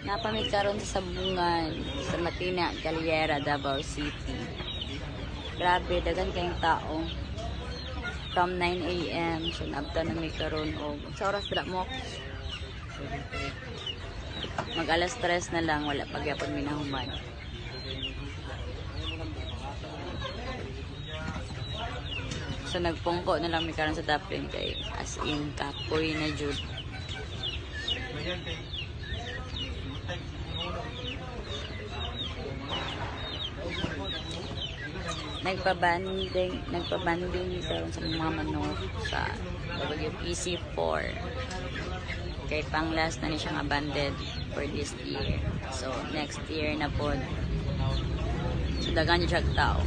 Napamit karon sa Sabungan, sa Matina, Caliera, Davao City. Grabe, dagan kayong tao. From 9 a.m. So, naabta na may karon o sa oras dala mo. Mag alas 3 na lang, wala pagyapon minahuman. So, nagpungko na lang may karon sa Daplin kay as in kapoy na jud. Nagpabanding karon sa mga manok sa Baguio PC4. Kay pang last na ni siya nga banded for this year. So next year na po. So dagan siya tao.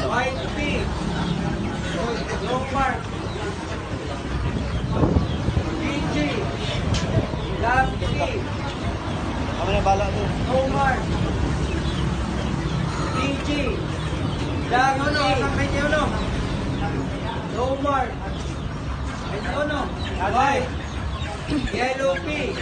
White pea, no mark. PG, black pea. Ano na bala doon? No mark. PG, black pea. No mark. White, yellow pea.